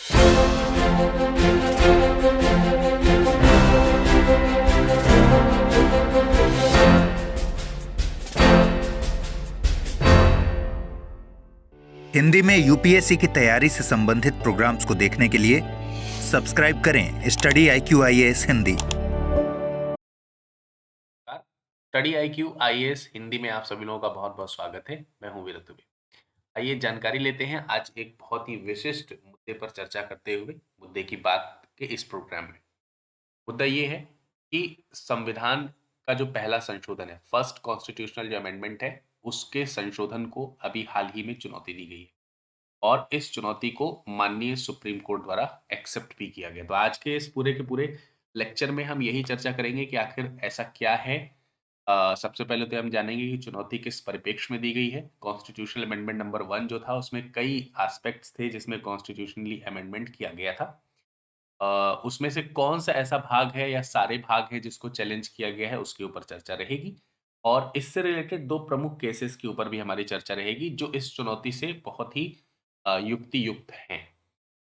हिंदी में यूपीएससी की तैयारी से संबंधित प्रोग्राम्स को देखने के लिए सब्सक्राइब करें study IQ IAS Hindi. Study IQ IAS Hindi में आप सभी लोगों का बहुत बहुत स्वागत है। मैं हूं वीर दुबे। आइए जानकारी लेते हैं आज एक बहुत ही विशिष्ट मुद्दे पर चर्चा करते हुए मुद्दे की बात के इस प्रोग्राम में। मुद्दा ये है कि संविधान का जो पहला संशोधन है, फर्स्ट कॉन्स्टिट्यूशनल जो अमेंडमेंट है, उसके संशोधन को अभी हाल ही में चुनौती दी गई है और इस चुनौती को माननीय सुप्रीम कोर्ट द्वारा एक्सेप्ट भी किया गया। तो आज के इस पूरे के पूरे लेक्चर में हम यही चर्चा करेंगे कि आखिर ऐसा क्या है। सबसे पहले तो हम जानेंगे कि चुनौती किस परिप्रेक्ष्य में दी गई है। कॉन्स्टिट्यूशनल अमेंडमेंट नंबर 1 जो था उसमें कई एस्पेक्ट्स थे जिसमें कॉन्स्टिट्यूशनली अमेंडमेंट किया गया था। उसमें से कौन-सा ऐसा भाग है या सारे भाग हैं जिसको चैलेंज किया गया है, उसके ऊपर चर्चा रहेगी और इससे रिलेटेड 2 प्रमुख केसेस के ऊपर भी हमारी चर्चा रहेगी जो इस चुनौती से बहुत ही युक्ति युक्त हैं।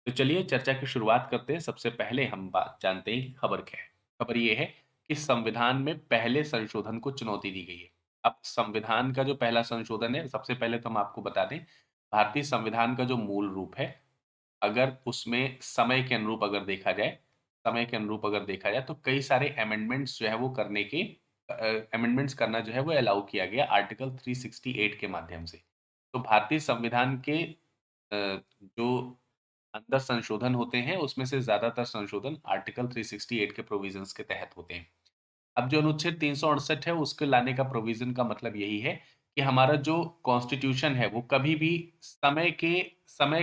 तो चलिए चर्चा की शुरुआत करते हैं। सबसे पहले हम बात जानते हैं कि खबर क्या है। खबर ये है कि संविधान में पहले संशोधन को चुनौती दी गई है। अब संविधान का जो पहला संशोधन है, सबसे पहले तो हम आपको बता दें, भारतीय संविधान का जो मूल रूप है, अगर उसमें समय के अनुरूप अगर देखा जाए तो कई सारे अमेंडमेंट्स जो है वो करने के अमेंडमेंट्स करना जो है वो अलाउ किया गया आर्टिकल 368 के माध्यम से। तो भारतीय संविधान के जो अंदर संशोधन होते हैं, उसमें से ज़्यादातर संशोधन आर्टिकल 368 के प्रोविज़न्स के तहत होते हैं। अब जो अनुच्छेद 368 है, उसके लाने का प्रोविज़न का मतलब यही है कि हमारा जो कॉन्स्टिट्यूशन है, वो कभी भी समय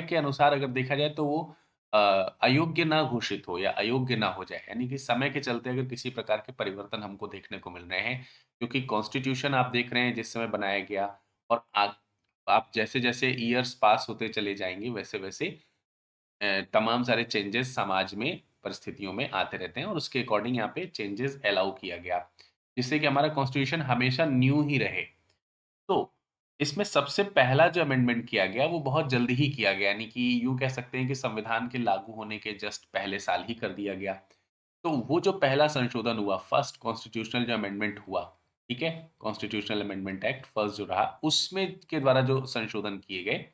के अनुसार अगर देखा जाए तो वो अ, अयोग्य ना घोषित हो या अयोग्य ना हो जाए। यानी कि समय के चलते अगर किसी प्रकार के परिवर्तन हमको देखने को मिल रहे हैं, क्योंकि कॉन्स्टिट्यूशन आप देख रहे हैं जिस समय बनाया गया और आप जैसे-जैसे ईयर्स पास होते चले जाएँगे, वैसे-वैसे तमाम सारे चेंजेस समाज में, परिस्थितियों में आते रहते हैं और उसके अकॉर्डिंग यहाँ पे चेंजेस अलाउ किया गया, जिससे कि हमारा कॉन्स्टिट्यूशन हमेशा न्यू ही रहे। तो इसमें सबसे पहला जो अमेंडमेंट किया गया, वो बहुत जल्दी ही किया गया, यानी कि यूँ कह सकते हैं कि संविधान के लागू होने के जस्ट पहले साल ही कर दिया गया। तो वो जो पहला संशोधन हुआ, फर्स्ट कॉन्स्टिट्यूशनल जो अमेंडमेंट हुआ, ठीक है? कॉन्स्टिट्यूशनल अमेंडमेंट एक्ट फर्स्ट जो रहा, उसमें के द्वारा जो संशोधन किए गए,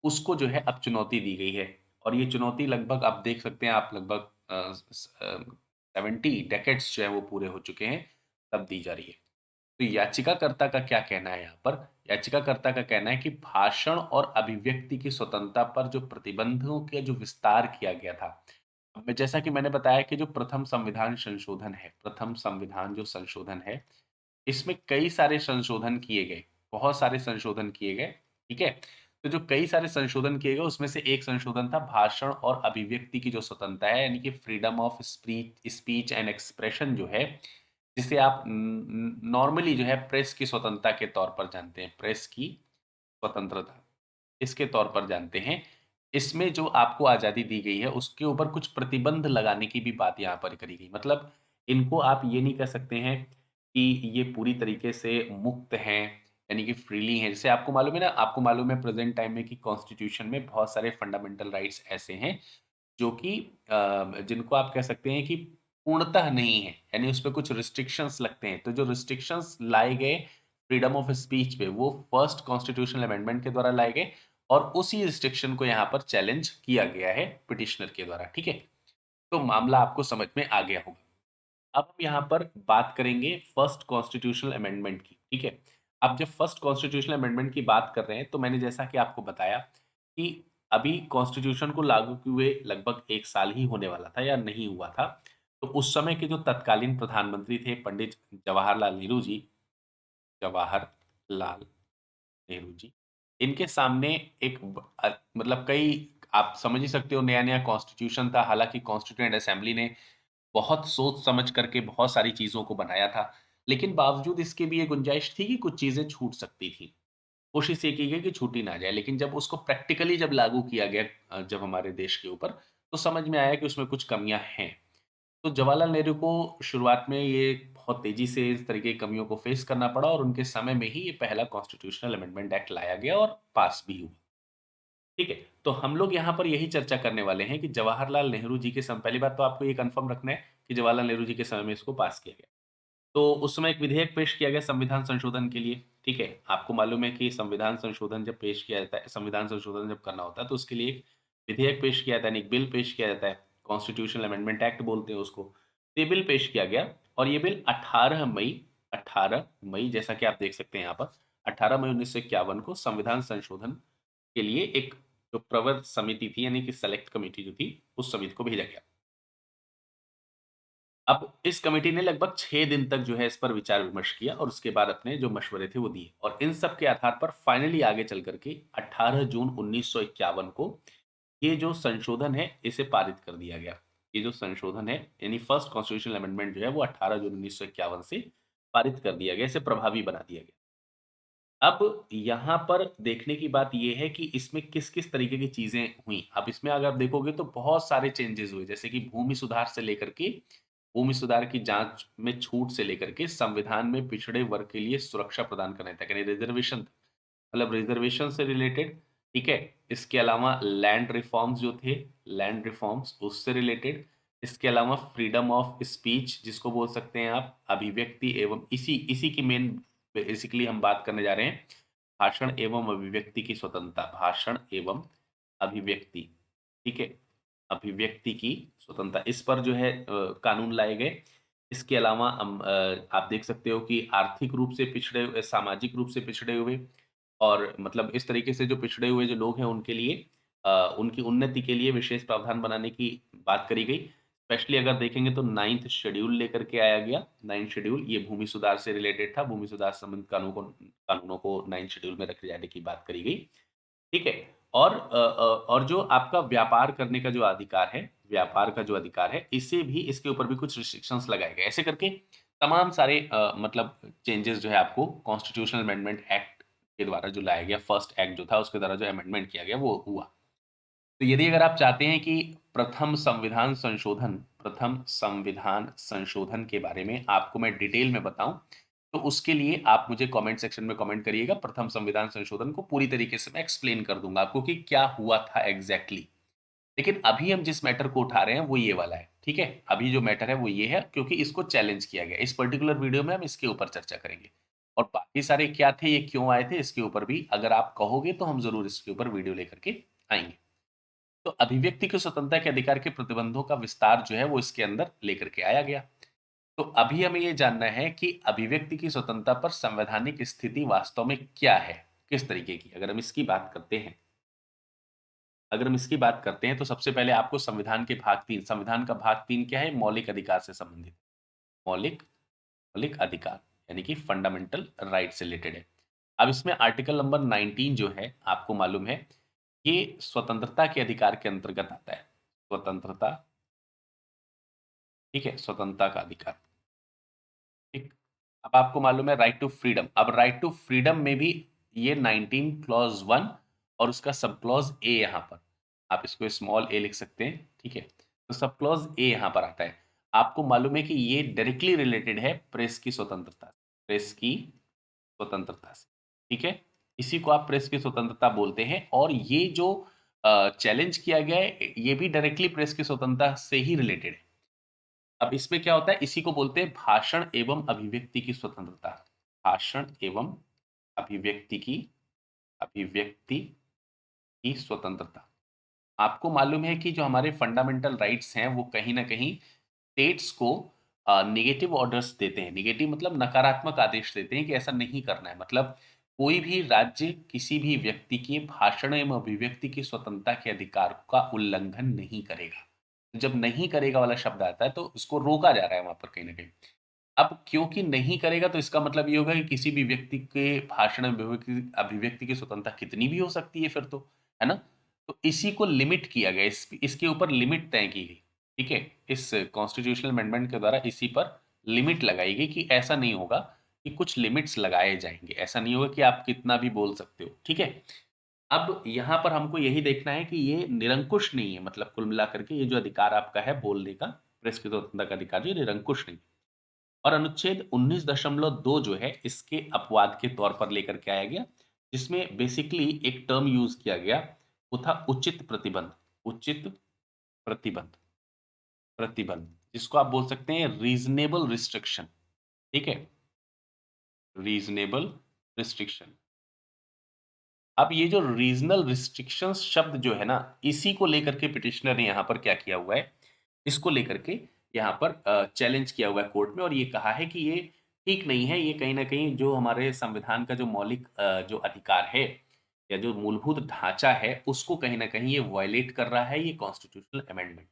उसको जो है अब चुनौती दी गई है और ये चुनौती लगभग आप देख सकते हैं, आप लगभग 70 डेकेड्स जो है वो पूरे हो चुके हैं, तब दी जा रही है। तो याचिकाकर्ता का क्या कहना है यहाँ पर? याचिकाकर्ता का कहना है कि भाषण और अभिव्यक्ति की स्वतंत्रता पर जो प्रतिबंधों के जो विस्तार किया गया था, मैं जैसा कि मैंने बताया कि जो प्रथम संविधान जो संशोधन है, इसमें कई सारे संशोधन किए गए, बहुत सारे संशोधन किए गए, ठीक है? तो जो कई सारे संशोधन किए गए, उसमें से एक संशोधन था भाषण और अभिव्यक्ति की जो स्वतंत्रता है, यानी कि freedom of speech and expression जो है, जिसे आप नॉर्मली जो है प्रेस की स्वतंत्रता के तौर पर जानते हैं, प्रेस की स्वतंत्रता, इसके तौर पर जानते हैं। इसमें जो आपको आज़ादी दी गई है, उसके ऊपर कुछ प्रतिबंध लगाने की भी बात यहाँ पर करी गई। मतलब इनको आप ये नहीं कह सकते हैं कि ये पूरी तरीके से मुक्त हैं, यानी कि फ्रीली हैं। जैसे आपको मालूम है प्रेज़ेंट टाइम में कि कॉन्स्टिट्यूशन में बहुत सारे फंडामेंटल राइट्स ऐसे हैं, जो कि जिनको आप कह सकते हैं कि पूर्णतः नहीं है, यानी उसपे कुछ रिस्ट्रिक्शंस लगते हैं। तो जो रिस्ट्रिक्शंस लाए गए फ्रीडम ऑफ स्पीच पे, वो फर्स्ट कॉन्स्टिट्यूशनल अमेंडमेंट के द्वारा लाए गए और उसी रिस्ट्रिक्शन को यहाँ पर चैलेंज किया गया है पिटिशनर के द्वारा, ठीक है? तो मामला आपको समझ में आ गया होगा। अब हम यहाँ पर बात करेंगे फर्स्ट कॉन्स्टिट्यूशनल अमेंडमेंट की, ठीक है? अब जब फर्स्ट कॉन्स्टिट्यूशनल अमेंडमेंट की बात कर रहे हैं, तो मैंने जैसा कि आपको बताया कि अभी कॉन्स्टिट्यूशन को लागू हुए लगभग 1 साल ही होने वाला था या नहीं हुआ था। तो उस समय के जो तत्कालीन प्रधानमंत्री थे पंडित जवाहरलाल नेहरू जी, जवाहरलाल नेहरू जी, इनके सामने मतलब कई, आप समझ ही सकते हो, नया-नया कॉन्स्टिट्यूशन था। हालाँकि कॉन्स्टिट्यूएंट असेंबली ने बहुत सोच समझ करके बहुत सारी चीज़ों को बनाया था, लेकिन बावजूद इसके भी ये गुंजाइश थी कि कुछ चीज़ें छूट सकती थी। कोशिश ये की गई कि छूटी ना जाए, लेकिन जब उसको प्रैक्टिकली जब लागू किया गया जब हमारे देश के ऊपर, तो समझ में आया कि उसमें कुछ कमियाँ हैं। तो जवाहरलाल नेहरू को शुरुआत में ये बहुत तेज़ी से इस तरह की कमियों को फेस करना पड़ा और उनके समय में ही ये पहला कॉन्स्टिट्यूशनल अमेंडमेंट एक्ट लाया गया और पास भी हुआ। ठीक है? तो हम लोग यहाँ पर यही चर्चा करने वाले हैं कि जवाहरलाल नेहरू जी के पहली बात तो आपको ये कन्फर्म रखना है कि जवाहरलाल नेहरू जी के समय में इसको पास किया गया। तो उस समय एक विधेयक पेश किया गया संविधान संशोधन के लिए, ठीक है? आपको मालूम है कि संविधान संशोधन जब पेश किया जाता है, संविधान संशोधन जब करना होता है, तो उसके लिए एक विधेयक पेश किया जाता है, यानी एक बिल पेश किया जाता है। कॉन्स्टिट्यूशनल अमेंडमेंट एक्ट बोलते हैं उसको। तो ये बिल पेश किया गया और ये बिल 18 मई जैसा कि आप देख सकते हैं यहाँ पर, 18 मई 1951 को संविधान संशोधन के लिए एक जो प्रवर समिति थी, यानी कि सेलेक्ट कमिटी जो थी, उस समिति को भेजा गया। अब इस कमेटी ने लगभग 6 दिन तक जो है इस पर विचार-विमर्श किया और उसके बाद अपने जो मशवरे थे वो दिए और इन सब के आधार पर फाइनली आगे चल कर के 18 जून 1951 को ये जो संशोधन है इसे पारित कर दिया गया। ये जो संशोधन है यानी फर्स्ट कॉन्स्टिट्यूशनल अमेंडमेंट जो है वो 18 जून 1951 से पारित कर दिया गया, इसे प्रभावी बना दिया गया। अब यहाँ पर देखने की बात ये है कि इसमें किस-किस तरीके की चीज़ें हुई। अब इसमें अगर आप देखोगे तो बहुत सारे चेंजेज़ हुए, जैसे कि भूमि सुधार से लेकर के भूमि सुधार की जाँच में छूट से लेकर के संविधान में पिछड़े वर्ग के लिए सुरक्षा प्रदान करने तक, यानी रिज़र्वेशन, मतलब रिज़र्वेशन से रिलेटेड, ठीक है? इसके अलावा लैंड रिफ़ॉर्म्स जो थे, लैंड रिफ़ॉर्म्स उससे रिलेटेड, इसके अलावा फ्रीडम ऑफ स्पीच जिसको बोल सकते हैं आप, अभिव्यक्ति एवं इसी इसी की मेन बेसिकली हम बात करने जा रहे हैं, भाषण एवं अभिव्यक्ति की स्वतंत्रता, भाषण एवं अभिव्यक्ति, ठीक है? अभिव्यक्ति की स्वतंत्रता, इस पर जो है कानून लाए गए। इसके अलावा आप देख सकते हो कि आर्थिक रूप से पिछड़े सामाजिक रूप से पिछड़े हुए और मतलब इस तरीके से जो पिछड़े हुए जो लोग हैं उनके लिए उनकी उन्नति के लिए विशेष प्रावधान बनाने की बात करी गई। स्पेशली अगर देखेंगे तो 9th शेड्यूल लेकर के आया गया। 9th शेड्यूल ये भूमि सुधार से रिलेटेड था। भूमि सुधार संबंधित कानूनों को 9th शेड्यूल में रखे जाने की बात करी गई। ठीक है? और जो आपका व्यापार करने का जो अधिकार है, व्यापार का जो अधिकार है, इसे भी इसके ऊपर भी कुछ रिस्ट्रिक्शंस लगाए गए। ऐसे करके तमाम सारे मतलब चेंजेज़ जो है आपको कॉन्स्टिट्यूशनल अमेंडमेंट एक्ट के द्वारा जो लाया गया, फर्स्ट एक्ट जो था उसके द्वारा जो अमेंडमेंट किया गया वो हुआ। तो यदि अगर आप चाहते हैं कि प्रथम संविधान संशोधन के बारे में आपको मैं डिटेल में बताऊँ, तो उसके लिए आप मुझे कमेंट सेक्शन में कमेंट करिएगा। प्रथम संविधान संशोधन को पूरी तरीके से मैं एक्सप्लेन कर दूँगा आपको कि क्या हुआ था एग्ज़ैक्टली। लेकिन अभी हम जिस मैटर को उठा रहे हैं वो ये वाला है, ठीक है? अभी जो मैटर है वो ये है क्योंकि इसको चैलेंज किया गया। इस पर्टिकुलर वीडियो में हम इसके ऊपर चर्चा करेंगे और बाकी सारे क्या थे, ये क्यों आए थे, इसके ऊपर भी अगर आप कहोगे तो हम ज़रूर इसके ऊपर वीडियो लेकर के आएँगे। तो अभिव्यक्ति की स्वतंत्रता के अधिकार के प्रतिबंधों का विस्तार जो है वो इसके अंदर लेकर के आया गया। तो अभी हमें ये जानना है कि अभिव्यक्ति की स्वतंत्रता पर संवैधानिक स्थिति वास्तव में क्या है? किस तरीके की? अगर हम इसकी बात करते हैं तो सबसे पहले आपको संविधान का भाग 3 क्या है? मौलिक अधिकार से संबंधित। मौलिक मौलिक अधिकार यानी कि फंडामेंटल राइट से रिलेटेड है। अब इसमें आर्टिकल नंबर 19 जो है आपको मालूम है, ये स्वतंत्रता के अधिकार के अंतर्गत आता है। स्वतंत्रता, ठीक है? स्वतंत्रता का अधिकार, ठीक। अब आपको मालूम है राइट टू फ्रीडम। अब राइट टू फ्रीडम में भी ये 19 क्लॉज़ 1 और उसका सब क्लॉज़ ए यहाँ पर, आप इसको स्मॉल ए लिख सकते हैं, ठीक है? तो सब क्लॉज़ ए यहाँ पर आता है। आपको मालूम है कि ये डायरेक्टली रिलेटेड है प्रेस की स्वतंत्रता, प्रेस की स्वतंत्रता से, ठीक है? इसी को आप प्रेस की स्वतंत्रता बोलते हैं और ये जो चैलेंज किया गया है, ये भी डायरेक्टली प्रेस की स्वतंत्रता से ही रिलेटेड है। अब इसमें क्या होता है, इसी को बोलते हैं भाषण एवं अभिव्यक्ति की स्वतंत्रता। भाषण एवं अभिव्यक्ति की अभिव्यक्ति की स्वतंत्रता। आपको मालूम है कि जो हमारे फंडामेंटल राइट्स हैं वो कहीं न कहीं स्टेट्स को नेगेटिव ऑर्डर्स देते हैं। नेगेटिव मतलब नकारात्मक आदेश देते हैं कि ऐसा नहीं करना है। मतलब कोई भी राज्य किसी भी व्यक्ति के भाषण एवं अभिव्यक्ति की स्वतंत्रता के अधिकार का उल्लंघन नहीं करेगा। जब नहीं करेगा वाला शब्द आता है तो उसको रोका जा रहा है वहाँ पर कहीं न कहीं। अब क्योंकि नहीं करेगा तो इसका मतलब ये होगा कि किसी भी व्यक्ति के भाषण अभिव्यक्ति की स्वतंत्रता कितनी भी हो सकती है फिर तो, है ना? तो इसी को लिमिट किया गया, इसके ऊपर लिमिट तय की गई, ठीक है? इस कॉन्स्टिट्यूशनल अमेंडमेंट के द्वारा इसी पर लिमिट लगाई गई कि ऐसा नहीं होगा कि कुछ लिमिट्स लगाए जाएँगे, ऐसा नहीं होगा कि आप कितना भी बोल सकते हो, ठीक है? अब यहाँ पर हमको यही देखना है कि ये निरंकुश नहीं है, मतलब कुल मिलाकर के ये जो अधिकार आपका है बोलने का, प्रेस की स्वतंत्रता का अधिकार, ये निरंकुश नहीं। और अनुच्छेद 19.2 जो है इसके अपवाद के तौर पर लेकर के आया गया, जिसमें बेसिकली एक टर्म यूज़ किया गया वो था उचित प्रतिबंध, उचित प्रतिबंध, प्रतिबंध, जिसको आप बोल सकते हैं रीज़नेबल रिस्ट्रिक्शन, ठीक है? Reasonable restriction. अब ये जो रीजनल रिस्ट्रिक्शंस शब्द जो है ना, इसी को लेकर के पिटिशनर ने यहाँ पर क्या किया हुआ है, इसको लेकर के यहाँ पर चैलेंज किया हुआ है कोर्ट में और ये कहा है कि ये ठीक नहीं है, ये कहीं न कहीं जो हमारे संविधान का जो मौलिक जो अधिकार है या जो मूलभूत ढाँचा है, उसको कहीं न कहीं ये वायलेट कर रहा है ये कॉन्स्टिट्यूशनल अमेंडमेंट।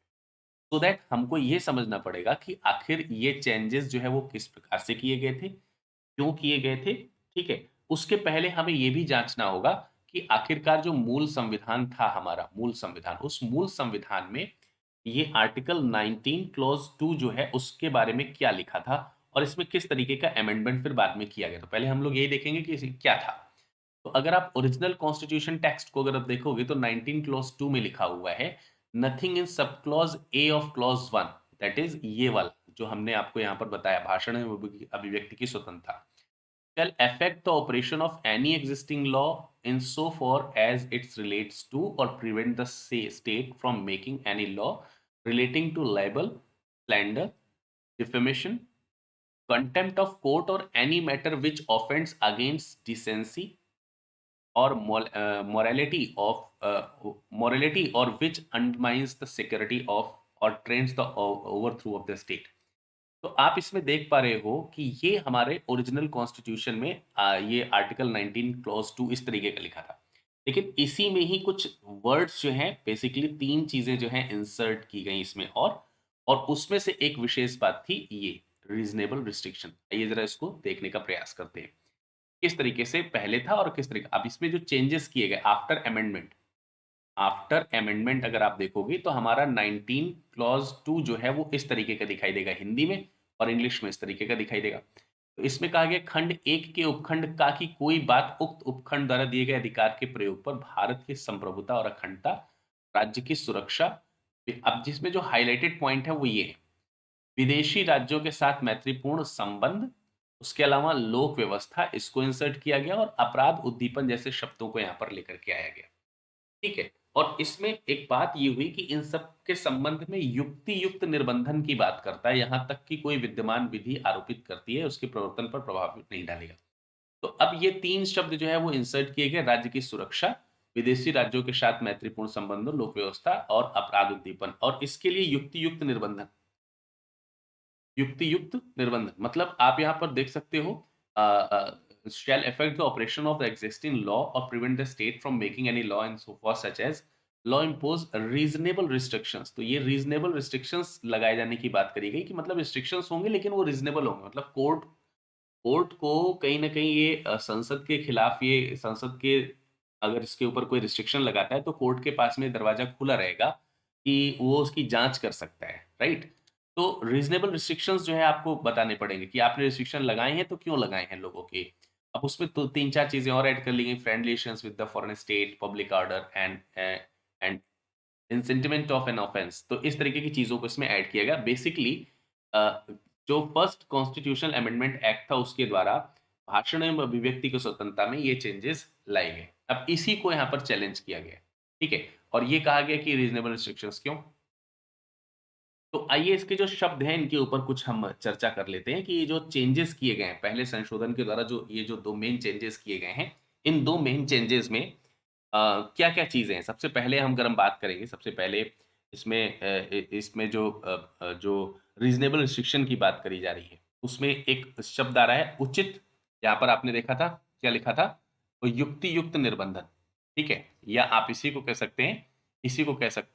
सो दैट हमको ये समझना पड़ेगा कि आखिर ये चेंजेज़ जो है वो किस प्रकार से किए गए थे, क्यों किए गए थे, ठीक है? उसके पहले हमें ये भी जाँचना होगा कि आखिरकार जो मूल संविधान था हमारा, मूल संविधान, उस मूल संविधान में ये आर्टिकल 19 क्लॉज़ 2 जो है, उसके बारे में क्या लिखा था और इसमें किस तरीके का अमेंडमेंट फिर बाद में किया गया। तो पहले हम लोग यही देखेंगे कि इसे क्या था। तो अगर आप ओरिजिनल कॉन्स्टिट्यूशन टेक्स्ट को अगर आप देखोगे तो 19 क्लॉज़ 2 में लिखा हुआ है, nothing in sub clause A of clause 1 that is ये वाला, जो हमने आपको यहाँ पर बताया, भाषण एवं अभिव्यक्ति की स्वतंत्रता shall affect the operation of any existing law insofar as it relates to or prevent the state from making any law relating to libel, slander, defamation, contempt of court or any matter which offends against decency or morality or which undermines the security of or trains the overthrow of the state. तो आप इसमें देख पा रहे हो कि ये हमारे ओरिजिनल कॉन्स्टिट्यूशन में ये आर्टिकल 19 क्लॉज 2 इस तरीके का लिखा था। लेकिन इसी में ही कुछ वर्ड्स जो हैं बेसिकली 3 चीज़ें जो हैं इंसर्ट की गई इसमें और उसमें से एक विशेष बात थी ये रीज़नेबल रिस्ट्रिक्शन। आइए ज़रा इसको देखने का प्रयास करते हैं। किस तरीके से पहले था और किस तरीके अब इसमें जो चेंजेस किए गए आफ्टर अमेंडमेंट अगर आप देखोगे तो हमारा 19 क्लॉज 2 जो है वो इस तरीके का दिखाई देगा हिंदी में और इंग्लिश में इस तरीके का दिखाई देगा। तो इसमें कहा गया खंड 1 के उपखंड का की कोई बात उक्त उपखंड द्वारा दिए गए अधिकार के प्रयोग पर भारत की संप्रभुता और अखंडता, राज्य की सुरक्षा अब जिसमें जो हाइलाइटेड पॉइंट है वो ये है, विदेशी राज्यों के साथ मैत्रीपूर्ण संबंध, उसके अलावा लोक व्यवस्था इसको इंसर्ट किया गया और अपराध उद्दीपन जैसे शब्दों को यहाँ पर लेकर के आया गया। ठीक है। और इसमें एक बात ये हुई कि इन सब के संबंध में युक्ति युक्त निर्बंधन की बात करता है, यहाँ तक कि कोई विद्यमान विधि आरोपित करती है, उसके प्रवर्तन पर प्रभाव नहीं डालेगा। तो अब ये 3 शब्द जो है वो इंसर्ट किए गए, राज्य की सुरक्षा, विदेशी राज्यों के साथ मैत्रीपूर्ण संबंधों, लोक व्यवस्था और अपराध उद्दीपन और इसके लिए युक्ति युक्त निर्बंधन। युक्ति युक्त निर्बंध मतलब आप यहाँ पर देख सकते हो shall affect the operation of the existing law or prevent the state from making any law in so far such as law impose reasonable restrictions। तो ये reasonable restrictions लगाए जाने की बात करी गई कि मतलब restrictions होंगे लेकिन वो reasonable होंगे, मतलब कोर्ट कोर्ट को कहीं न कहीं ये संसद के खिलाफ ये संसद के अगर इसके ऊपर कोई रिस्ट्रिक्शन लगाता है तो कोर्ट के पास में दरवाज़ा खुला रहेगा कि वो उसकी जाँच कर सकता है, राइट? तो रीज़नेबल रिस्ट्रिक्शंस जो है आपको बताने पड़ेंगे कि आपने रिस्ट्रिक्शन लगाए हैं तो क्यों लगाए हैं लोगों के। अब उसमें तो 3-4 चीज़ें और ऐड कर ली गई, friendly relations with the foreign state, public order and in sentiment of an offence. तो इस तरीके की चीज़ों को इसमें ऐड किया गया। बेसिकली अ, जो फर्स्ट कॉन्स्टिट्यूशनल अमेंडमेंट एक्ट था उसके द्वारा भाषण एवं अभिव्यक्ति की स्वतंत्रता में ये चेंजेस लाए गए। अब इसी को यहाँ पर चैलेंज किया गया, ठीक है? और ये कहा गया कि रीज़नेबल रिस्ट्रिक्शंस क्यों? तो आइए इसके जो शब्द हैं इनके ऊपर कुछ हम चर्चा कर लेते हैं कि ये जो चेंजेस किए गए हैं, पहले संशोधन के द्वारा जो ये जो 2 मेन चेंजेस किए गए हैं, इन 2 मेन चेंजेस में क्या-क्या चीज़ें हैं? सबसे पहले हम अगर हम बात करेंगे, सबसे पहले इसमें इसमें जो रीज़नेबल रिस्ट्रिक्शन की बात करी जा रही है, उसमें एक शब्द आ रहा है उचित, यहाँ पर आपने देखा था, क्या लिखा था? तो युक्ति युक्त निर्बंधन, ठीक है? या आप इसी को कह सकते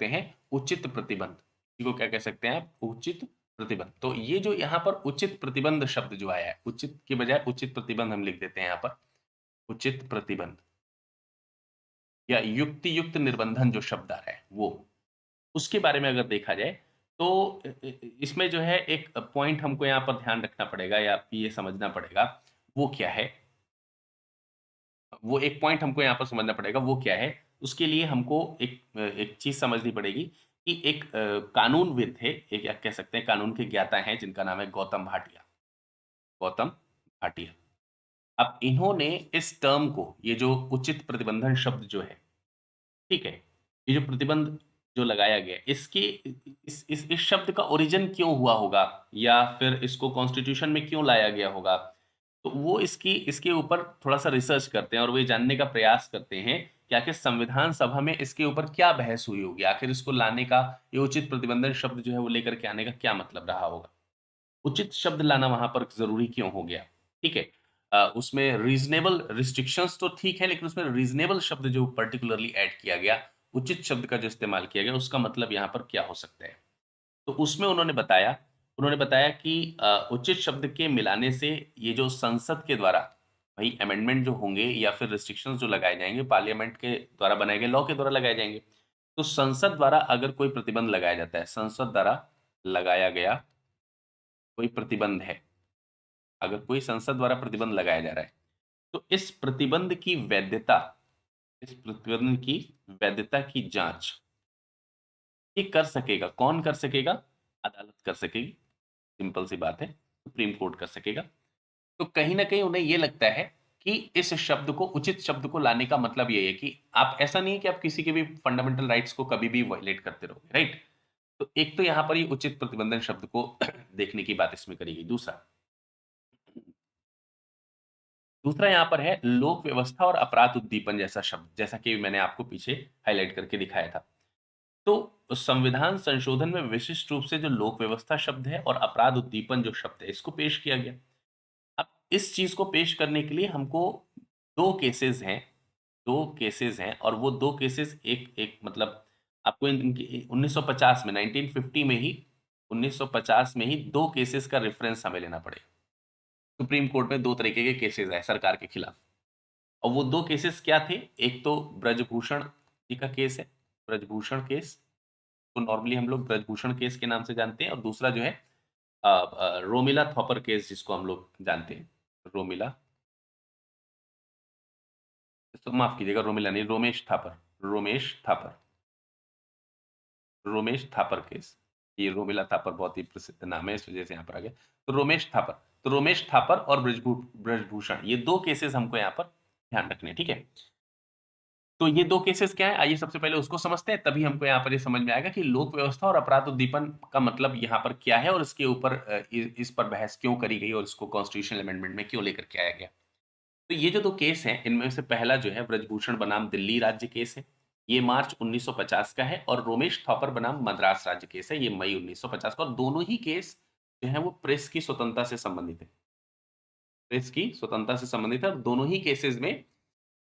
हैं उचित प्रतिबंध। इसी को क्या कह सकते हैं आप? उचित प्रतिबंध। तो ये जो यहाँ पर उचित प्रतिबंध शब्द जो आया है, उचित के बजाय उचित प्रतिबंध हम लिख देते हैं यहाँ पर, उचित प्रतिबंध। या युक्ति युक्त निर्बंधन जो शब्द आ रहा है वो, उसके बारे में अगर देखा जाए तो इसमें जो है एक पॉइंट हमको यहाँ पर ध्यान रखना पड़ेगा या ये समझना पड़ेगा, वो क्या है? वो एक पॉइंट हमको यहाँ पर समझना पड़ेगा, वो क्या है? उसके लिए हमको एक चीज़ समझनी पड़ेगी कि एक कानूनविद थे, एक या कह सकते हैं कानून के ज्ञाता हैं जिनका नाम है गौतम भाटिया, गौतम भाटिया। अब इन्होंने इस टर्म को, ये जो उचित प्रतिबंधन शब्द जो है, ठीक है? ये जो प्रतिबंध जो लगाया गया इसकी इस शब्द का ओरिजिन क्यों हुआ होगा या फिर इसको कॉन्स्टिट्यूशन में क्यों लाया गया होगा, तो वो इसकी इसके ऊपर थोड़ा-सा रिसर्च करते हैं और वो ये जानने का प्रयास करते हैं कि आखिर संविधान सभा में इसके ऊपर क्या बहस हुई होगी? आखिर इसको लाने का ये उचित प्रतिबंधन शब्द जो है वो लेकर के आने का क्या मतलब रहा होगा? उचित शब्द लाना वहाँ पर ज़रूरी क्यों हो गया? ठीक है। उसमें रीज़नेबल रिस्ट्रिक्शंस तो ठीक है, लेकिन उसमें रीज़नेबल शब्द जो पार्टिकुलरली ऐड किया गया, उचित शब्द का जो इस्तेमाल किया गया, उसका मतलब यहाँ पर क्या हो सकता है? तो उसमें उन्होंने बताया कि उचित शब्द के मिलाने से ये जो संसद के द्वारा भई अमेंडमेंट जो होंगे या फिर रिस्ट्रिक्शंस जो लगाए जाएँगे, पार्लियामेंट के द्वारा बनाए गए लॉ के द्वारा लगाए जाएँगे। तो संसद द्वारा अगर कोई प्रतिबंध लगाया जाता है, संसद द्वारा लगाया गया कोई प्रतिबंध है, अगर कोई संसद द्वारा प्रतिबंध लगाया जा रहा है, तो इस प्रतिबंध की वैधता की जाँच ये कर सकेगा, कौन कर सकेगा? अदालत कर सकेगी, सिंपल सी बात है, सुप्रीम कोर्ट कर सकेगा। तो कहीं न कहीं उन्हें ये लगता है कि इस शब्द को उचित शब्द को लाने का मतलब ये है कि आप ऐसा नहीं है कि आप किसी के भी फंडामेंटल राइट्स को कभी भी वायलेट करते रहोगे, राइट? तो एक तो यहाँ पर ये उचित प्रतिबंधन शब्द को देखने की बात इसमें करी गई। दूसरा यहाँ पर है लोक व्यवस्था और अपराध उद्दीपन जैसा शब्द, जैसा कि मैंने आपको पीछे हाइलाइट करके दिखाया था। तो संविधान संशोधन में विशिष्ट रूप से जो लोक व्यवस्था शब्द है और अपराध उद्दीपन जो शब्द है, इसको पेश किया गया। अब इस चीज़ को पेश करने के लिए हमको 2 केसेज़ हैं 2 केसेज़ हैं और वो 2 केसेज़ एक एक मतलब आपको इनकी 1950 में 1950 में ही 2 केसेज़ का रेफ़रेंस हमें लेना पड़ेगा। सुप्रीम कोर्ट में 2 तरीके के केसेज़ आए सरकार के खिलाफ और वो 2 केसेज़ क्या थे? एक तो ब्रजभूषण जी का केस है, ब्रजभूषण केस, तो नॉर्मली हम लोग ब्रजभूषण केस के नाम से जानते हैं और दूसरा जो है रोमिला थॉपर केस जिसको हम लोग जानते हैं। रोमिला तो माफ़ कीजिएगा रोमिला नहीं रोमेश थापर केस। ये रोमिला थापर बहुत ही प्रसिद्ध नाम है इस वज़ह से यहाँ पर आ गया। तो रोमेश थापर और ब्रजभूषण ये 2 केसेज़ हमको यहाँ पर ध्यान रखने हैं, ठीक है? तो ये 2 केसेज़ क्या है? आइए सबसे पहले उसको समझते हैं, तभी हमको यहाँ पर ये समझ में आएगा कि लोक व्यवस्था और अपराध उद्दीपन का मतलब यहाँ पर क्या है और इसके ऊपर इस पर बहस क्यों करी गई और इसको कॉन्स्टिट्यूशनल अमेंडमेंट में क्यों लेकर के आया गया। तो ये जो 2 केस हैं, इनमें से पहला जो है ब्रजभूषण बनाम दिल्ली राज्य केस है, ये मार्च 1950 का है और रोमेश थॉपर बनाम मद्रास राज्य केस है, ये मई 1950 का और दोनों ही केस जो है वो प्रेस की स्वतंत्रता से संबंधित है। प्रेस की स्वतंत्रता से संबंधित है और दोनों ही केसेज़ में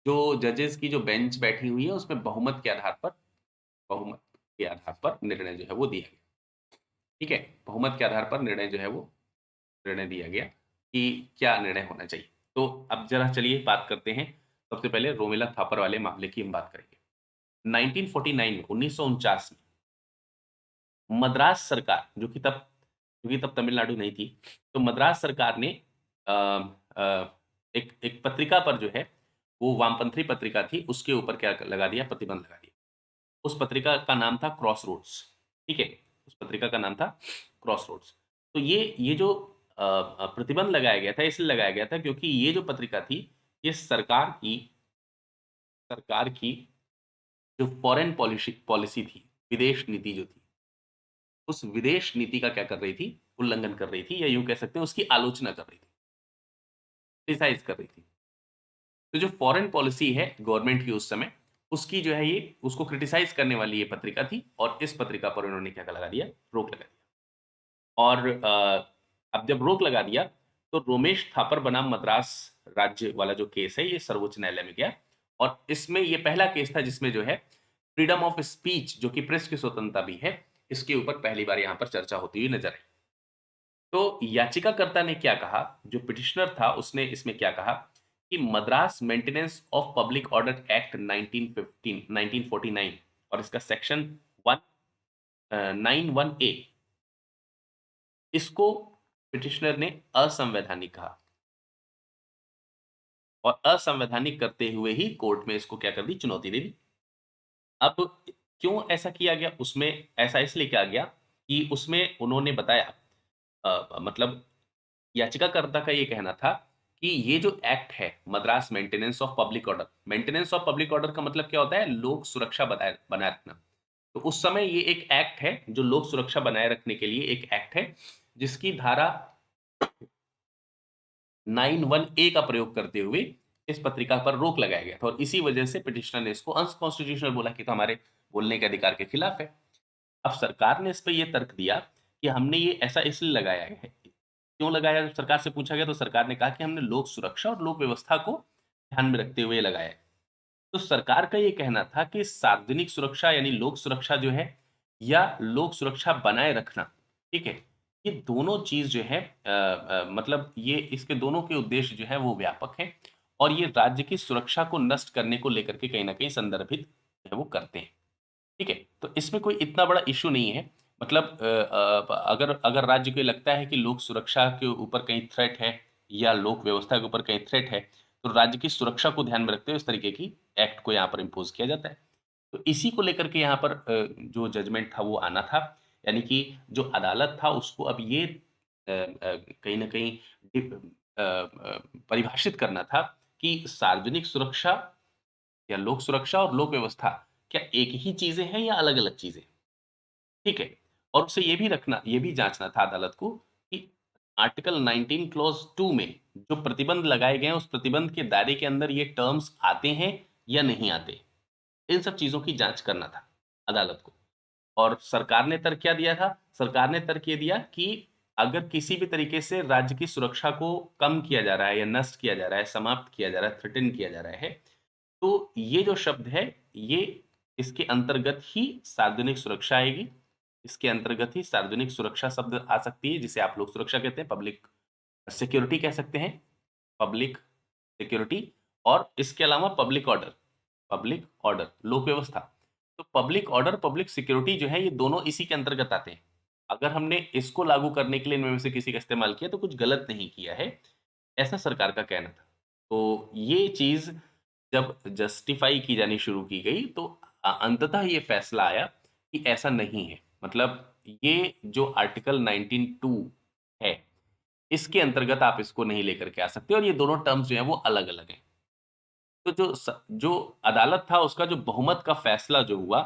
जो जजेस की जो बेंच बैठी हुई है उसमें बहुमत के आधार पर निर्णय जो है वो दिया गया। ठीक है? बहुमत के आधार पर निर्णय जो है वो निर्णय दिया गया कि क्या निर्णय होना चाहिए। तो अब ज़रा चलिए बात करते हैं, सबसे पहले रोमिला थापर वाले मामले की हम बात करेंगे। 1949 में 1949 में मद्रास सरकार जो कि तब तमिलनाडु नहीं थी, तो मद्रास सरकार ने अ एक एक पत्रिका पर जो है, वो वामपंथी पत्रिका थी, उसके ऊपर क्या लगा दिया, प्रतिबंध लगा दिया। उस पत्रिका का नाम था क्रॉसरोड्स, ठीक है? उस पत्रिका का नाम था क्रॉसरोड्स। तो ये जो प्रतिबंध लगाया गया था, इसलिए लगाया गया था क्योंकि ये जो पत्रिका थी, ये सरकार की जो फॉरेन पॉलिसी थी, विदेश नीति जो थी, उस विदेश नीति का क्या कर रही थी? उल्लंघन कर रही थी या यूँ कह सकते हैं उसकी आलोचना कर रही थी, क्रिटिसाइज़ कर रही थी। तो जो फॉरेन पॉलिसी है गवर्नमेंट की उस समय, उसकी जो है ये उसको क्रिटिसाइज़ करने वाली ये पत्रिका थी और इस पत्रिका पर उन्होंने क्या लगा दिया? रोक लगा दिया। और अब जब रोक लगा दिया, तो रोमेश थापर बनाम मद्रास राज्य वाला जो केस है, ये सर्वोच्च न्यायालय में गया और इसमें ये पहला केस था जिसमें जो है फ्रीडम ऑफ स्पीच जो कि प्रेस की स्वतंत्रता भी है, इसके ऊपर पहली बार यहाँ पर चर्चा होती हुई नज़र आई। तो याचिकाकर्ता ने क्या कहा, जो पिटिशनर था उसने इसमें क्या कहा कि Madras maintenance of public order act 1949 और इसका सेक्शन 191 ए इसको पिटिशनर ने असंवैधानिक कहा और असंवैधानिक करते हुए ही कोर्ट में इसको क्या कर दी, चुनौती दे दी। अब क्यों ऐसा किया गया? उसमें ऐसा इसलिए किया गया कि उसमें उन्होंने बताया मतलब याचिकाकर्ता का ये कहना था कि ये जो एक्ट है Madras maintenance of public order, maintenance of public order का मतलब क्या होता है? लोक सुरक्षा बनाए बनाए रखना। तो उस समय ये एक एक्ट है जो लोक सुरक्षा बनाए रखने के लिए एक एक्ट है, जिसकी धारा 91A का प्रयोग करते हुए इस पत्रिका पर रोक लगाया गया था और इसी वजह से पिटिशनर ने इसको अनकॉन्स्टिट्यूशनल बोला कि तो हमारे बोलने के अधिकार के खिलाफ है। अब सरकार ने इस पे ये तर्क दिया कि हमने ये ऐसा इसलिए लगाया है। क्यों लगाया? जब सरकार से पूछा गया तो सरकार ने कहा कि हमने लोक सुरक्षा और लोक व्यवस्था को ध्यान में रखते हुए लगाया है। तो सरकार का ये कहना था कि सार्वजनिक सुरक्षा यानी लोक सुरक्षा जो है या लोक सुरक्षा बनाए रखना, ठीक है? ये दोनों चीज़ जो है मतलब ये इसके दोनों के उद्देश्य जो है वो व्यापक हैं और ये राज्य की सुरक्षा को नष्ट करने को लेकर के कहीं न कहीं संदर्भित जो है वो करते हैं। ठीक है? तो इसमें कोई इतना बड़ा इश्यू नहीं है। मतलब अगर अगर राज्य को ये लगता है कि लोक सुरक्षा के ऊपर कहीं थ्रेट है या लोक व्यवस्था के ऊपर कहीं थ्रेट है, तो राज्य की सुरक्षा को ध्यान में रखते हुए इस तरीके की एक्ट को यहाँ पर इम्पोज़ किया जाता है। तो इसी को लेकर के यहाँ पर जो जजमेंट था वो आना था। यानी कि जो अदालत था उसको अब ये कहीं न कहीं परिभाषित करना था कि सार्वजनिक सुरक्षा या लोक सुरक्षा और लोक व्यवस्था क्या एक ही चीज़ें हैं या अलग-अलग चीज़ें? ठीक है। और उसे ये भी जाँचना था अदालत को कि आर्टिकल 19 क्लॉज़ 2 में जो प्रतिबंध लगाए गए हैं, उस प्रतिबंध के दायरे के अंदर ये टर्म्स आते हैं या नहीं आते? इन सब चीज़ों की जाँच करना था अदालत को। और सरकार ने तर्क क्या दिया था? सरकार ने तर्क ये दिया कि अगर किसी भी तरीके से राज्य की सुरक्षा को कम किया जा रहा है या नष्ट किया जा रहा है, समाप्त किया जा रहा है, थ्रेटन किया जा रहा है, तो ये जो शब्द है, ये इसके अंतर्गत ही सार्वजनिक सुरक्षा आएगी। इसके अंतर्गत ही सार्वजनिक सुरक्षा शब्द आ सकती है, जिसे आप लोक सुरक्षा कहते हैं, पब्लिक सिक्योरिटी कह सकते हैं, पब्लिक सिक्योरिटी और इसके अलावा पब्लिक ऑर्डर, लोक व्यवस्था। तो पब्लिक ऑर्डर, पब्लिक सिक्योरिटी जो है, ये दोनों इसी के अंतर्गत आते हैं। अगर हमने इसको लागू करने के लिए इनमें से किसी का इस्तेमाल किया, तो कुछ गलत नहीं किया है, ऐसा सरकार का कहना था। तो ये चीज़ जब जस्टिफ़ाई की जानी शुरू की गई तो अंततः ये फैसला आया कि ऐसा नहीं है। मतलब ये जो आर्टिकल 19(2) है, इसके अंतर्गत आप इसको नहीं लेकर के आ सकते और ये दोनों टर्म्स जो हैं वो अलग-अलग हैं। तो जो अदालत था उसका जो बहुमत का फैसला जो हुआ,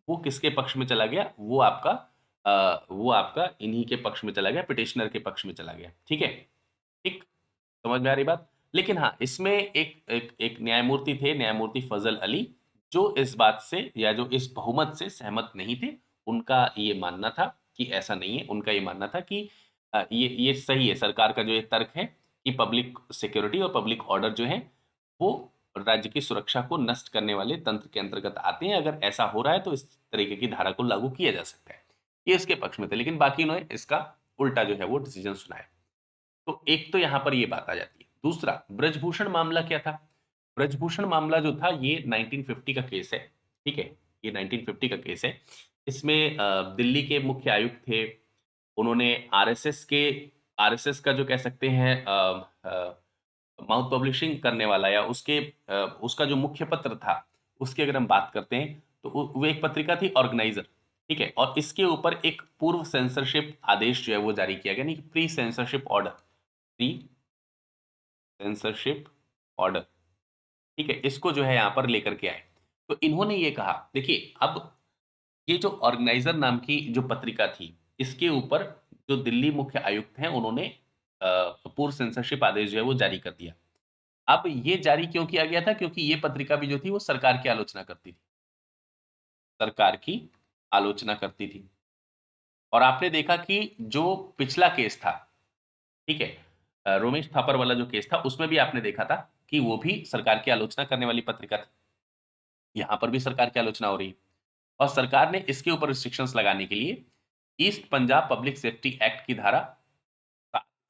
वो किसके पक्ष में चला गया? वो आपका इन्हीं के पक्ष में चला गया, पिटिशनर के पक्ष में चला गया। ठीक है? ठीक? समझ में आ रही बात? लेकिन हाँ, इसमें एक एक एक न्यायमूर्ति थे, न्यायमूर्ति फज़ल अली, जो इस बात से या जो इस बहुमत से सहमत नहीं थे। उनका ये मानना था कि ऐसा नहीं है। उनका ये मानना था कि ये सही है, सरकार का जो ये तर्क है कि पब्लिक सिक्योरिटी और पब्लिक ऑर्डर जो है, वो राज्य की सुरक्षा को नष्ट करने वाले तंत्र के अंतर्गत आते हैं। अगर ऐसा हो रहा है, तो इस तरीके की धारा को लागू किया जा सकता है। ये इसके पक्ष में थे, लेकिन बाकियों ने इसका उल्टा जो है वो डिसीज़न सुनाया। तो एक तो यहाँ पर ये बात आ जाती है। दूसरा, ब्रजभूषण मामला क्या था? ब्रजभूषण मामला जो था ये 1950 का केस है, ठीक है? ये 1950 का केस है। इसमें दिल्ली के मुख्य आयुक्त थे, उन्होंने आरएसएस का जो कह सकते हैं माउथ पब्लिशिंग करने वाला या उसका जो मुख्य पत्र था, उसकी अगर हम बात करते हैं, तो वो एक पत्रिका थी ऑर्गेनाइज़र, ठीक है? और इसके ऊपर एक पूर्व सेंसरशिप आदेश जो है वो जारी किया गया, यानी कि pre censorship order, pre censorship order, ठीक है? इसको जो है यहाँ पर लेकर के आए। तो इन्होंने ये कहा देखिए, अब ये जो ऑर्गेनाइज़र नाम की जो पत्रिका थी, इसके ऊपर जो दिल्ली मुख्य आयुक्त हैं, उन्होंने पूर्व सेंसरशिप आदेश जो है वो जारी कर दिया। अब ये जारी क्यों किया गया था? क्योंकि ये पत्रिका भी जो थी वो सरकार की आलोचना करती थी। सरकार की आलोचना करती थी। और आपने देखा कि जो पिछला केस था, ठीक है? रोमेश थापर वाला जो केस था, उसमें भी आपने देखा था कि वो भी सरकार की आलोचना करने वाली पत्रिका थी। यहाँ पर भी सरकार की आलोचना हो रही है और सरकार ने इसके ऊपर रिस्ट्रिक्शंस लगाने के लिए east Punjab public safety act की धारा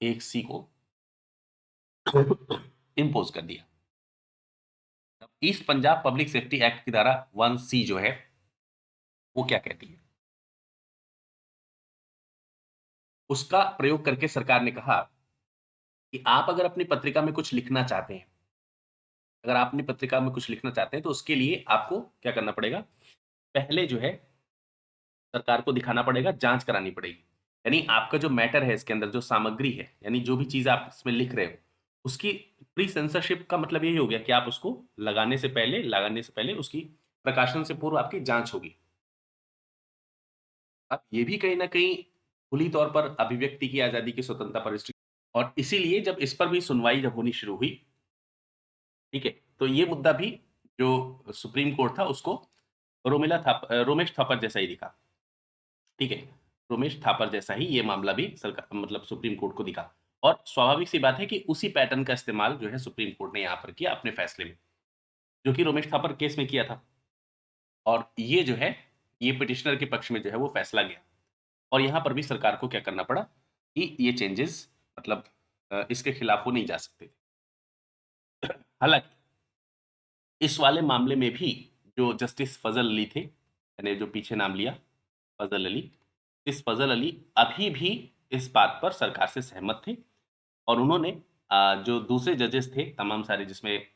1C को इम्पोज़ कर दिया। East Punjab public safety act की धारा 1C जो है, वो क्या कहती है? उसका प्रयोग करके सरकार ने कहा कि आप अगर अपनी पत्रिका में कुछ लिखना चाहते हैं, अगर आप अपनी पत्रिका में कुछ लिखना चाहते हैं, तो उसके लिए आपको क्या करना पड़ेगा? पहले जो है सरकार को दिखाना पड़ेगा, जाँच करानी पड़ेगी। यानी आपका जो मैटर है इसके अंदर जो सामग्री है, यानी जो भी चीज़ आप इसमें लिख रहे हो, उसकी प्री सेंसरशिप का मतलब यही हो गया कि आप उसको लगाने से पहले उसकी प्रकाशन से पूर्व आपकी जाँच होगी। अब ये भी कहीं न कहीं खुली तौर पर अभिव्यक्ति की आज़ादी की स्वतंत्रता पर रिस्ट्रिक्ट और इसीलिए जब इस पर भी सुनवाई जब होनी शुरू हुई, ठीक है? तो ये मुद्दा भी जो सुप्रीम कोर्ट था उसको रोमेश थापर जैसा ही दिखा, ठीक है? रोमेश थापर जैसा ही ये मामला भी मतलब सुप्रीम कोर्ट को दिखा और स्वाभाविक सी बात है कि उसी पैटर्न का इस्तेमाल जो है सुप्रीम कोर्ट ने यहाँ पर किया अपने फैसले में, जो कि रोमेश थापर केस में किया था और ये जो है, ये पिटिशनर के पक्ष में जो है वो फैसला गया और यहाँ पर भी सरकार को क्या करना पड़ा कि ये चेंजेज़ मतलब इसके खिलाफ वो नहीं जा सकते थे। हालाँकि इस वाले मामले में भी जो जस्टिस फज़ल अली थे, मैंने जो पीछे नाम लिया फज़ल अली, इस फज़ल अली अभी भी इस बात पर सरकार से सहमत थे और उन्होंने जो दूसरे जजेस थे तमाम सारे जिसमें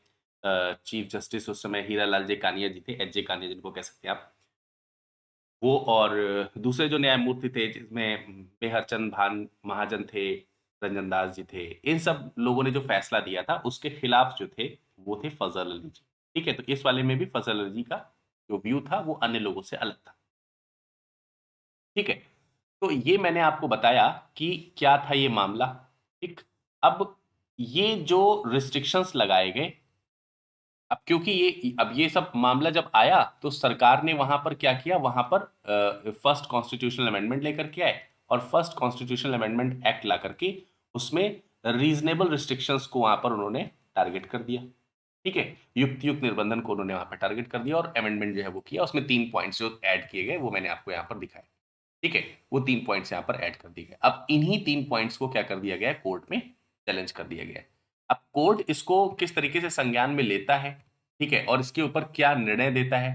चीफ जस्टिस उस समय हीरालाल जे कानिया जी थे, एच.जे. कानिया जिनको कह सकते हैं आप। वो और दूसरे जो न्यायमूर्ति थे जिसमें मेहरचंद भान महाजन थे, रंजन दास जी थे, इन सब लोगों ने जो फैसला दिया था उसके खिलाफ जो थे, वो थे फज़ल अली जी। ठीक है? तो इस वाले में भी फज़ल अली जी का जो व्यू था वो अन्य लोगों से अलग था। ठीक है? तो ये मैंने आपको बताया कि क्या था ये मामला, ठीक? अब ये जो रिस्ट्रिक्शंस लगाए गए, अब क्योंकि अब ये सब मामला जब आया तो सरकार ने वहाँ पर क्या किया, वहाँ पर फर्स्ट कॉन्स्टिट्यूशनल अमेंडमेंट लेकर के आए और फर्स्ट कॉन्स्टिट्यूशनल अमेंडमेंट एक्ट ला करके उसमें रीज़नेबल रिस्ट्रिक्शंस को वहाँ पर उन्होंने टारगेट कर दिया। ठीक है? युक्त निर्बंधन को उन्होंने वहाँ पे टारगेट कर दिया और अमेंडमेंट जो है वो किया। उसमें 3 पॉइंट्स जो ऐड किए गए वो मैंने आपको यहाँ पर दिखाए। ठीक है? वो 3 पॉइंट्स यहाँ पर ऐड कर दिए गए। अब इन्हीं 3 पॉइंट्स को क्या कर दिया गया है, कोर्ट में चैलेंज कर दिया गया है। अब कोर्ट इसको किस तरीके से संज्ञान में लेता है, ठीक है? और इसके ऊपर क्या निर्णय देता है?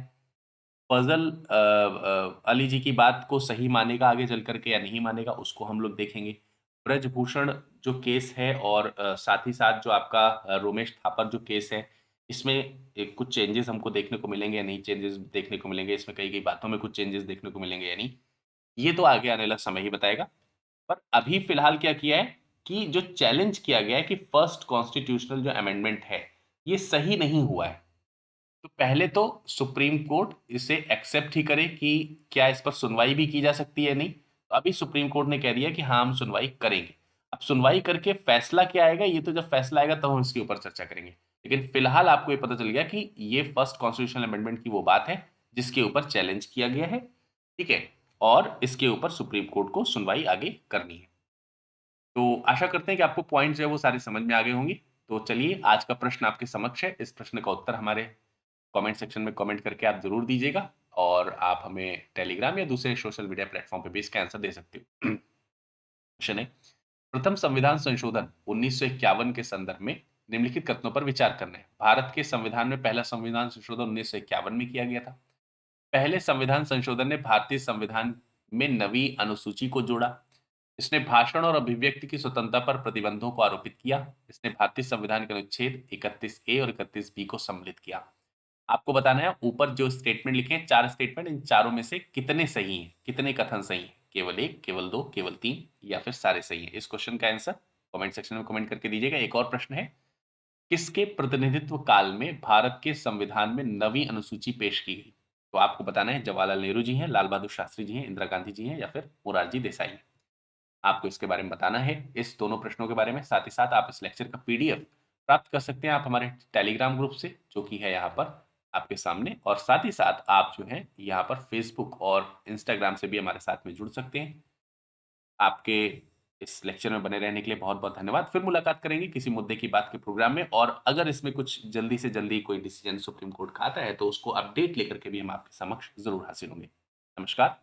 फज़ल अली जी की बात को सही मानेगा आगे चल कर के या नहीं मानेगा, उसको हम लोग देखेंगे। ब्रजभूषण जो केस है और साथ ही साथ जो आपका रोमेश थापर जो केस है, इसमें कुछ चेंजेज़ हमको देखने को मिलेंगे या नहीं चेंजेज़ देखने को मिलेंगे, इसमें कई-कई बातों में कुछ चेंजेज़ देखने को मिलेंगे या नहीं, ये तो आगे आने वाला समय ही बताएगा। पर अभी फ़िलहाल क्या किया है कि जो चैलेंज किया गया है कि फर्स्ट कॉन्स्टिट्यूशनल जो अमेंडमेंट है, ये सही नहीं हुआ है। तो पहले तो सुप्रीम कोर्ट इसे एक्सेप्ट ही करे कि क्या इस पर सुनवाई भी की जा सकती है नहीं। तो अभी सुप्रीम कोर्ट ने कह दिया कि हाँ, हम सुनवाई करेंगे। अब सुनवाई करके फैसला क्या आएगा, ये तो जब फैसला आएगा तब हम इसके ऊपर चर्चा करेंगे। लेकिन फिलहाल आपको ये पता चल गया कि ये फर्स्ट कॉन्स्टिट्यूशनल अमेंडमेंट की वो बात है, जिसके ऊपर चैलेंज किया गया है, ठीक है? और इसके ऊपर सुप्रीम कोर्ट को सुनवाई आगे करनी है। तो आशा करते हैं कि आपको पॉइंट्स जो है वो सारे समझ में आ गए होंगे। तो चलिए आज का प्रश्न आपके समक्ष है। इस प्रश्न का उत्तर हमारे कमेंट सेक्शन में कमेंट करके आप ज़रूर दीजिएगा और आप हमें टेलीग्राम या दूसरे सोशल मीडिया प्लेटफ़ॉर्म पे भी इसका आंसर दे सकते हो। क्वेश्चन है, प्रथम संविधान संशोधन 1951 के संदर्भ में निम्नलिखित कथनों पर विचार करना है। भारत के संविधान में पहला संविधान संशोधन 1951 में किया गया था। पहले संविधान संशोधन ने भारतीय संविधान में नवी अनुसूची को जोड़ा। इसने भाषण और अभिव्यक्ति की स्वतंत्रता पर प्रतिबंधों को आरोपित किया। इसने भारतीय संविधान के अनुच्छेद 31 ए और 31 बी को सम्मिलित किया। आपको बताना है ऊपर जो स्टेटमेंट लिखे हैं 4 स्टेटमेंट, इन चारों में से कितने सही हैं, कितने कथन सही हैं? केवल 1, केवल 2, केवल 3 या फिर सारे सही हैं? इस क्वेश्चन का आंसर कमेंट सेक्शन में कमेंट करके दीजिएगा। एक और प्रश्न है, किसके प्रतिनिधित्व काल में भारत के संविधान में नवी अनुसूची पेश की गई? तो आपको बताना है जवाहरलाल नेहरू जी हैं, लाल बहादुर शास्त्री जी हैं, इंदिरा गांधी जी हैं या फिर मोरारजी देसाई हैं। आपको इसके बारे में बताना है, इस दोनों प्रश्नों के बारे में। साथ ही साथ आप इस लेक्चर का पीडीएफ प्राप्त कर सकते हैं आप हमारे टेलीग्राम ग्रुप से, जो कि है यहाँ पर आपके सामने। और साथ ही साथ आप जो है यहाँ पर फेसबुक और इंस्टाग्राम से भी हमारे साथ में जुड़ सकते हैं। आपके इस लेक्चर में बने रहने के लिए बहुत-बहुत धन्यवाद। फिर मुलाकात करेंगे किसी मुद्दे की बात के प्रोग्राम में और अगर इसमें कुछ जल्दी से जल्दी कोई डिसीजन सुप्रीम कोर्ट का आता है, तो उसको अपडेट लेकर के भी हम आपके समक्ष ज़रूर हाज़िर होंगे। नमस्कार।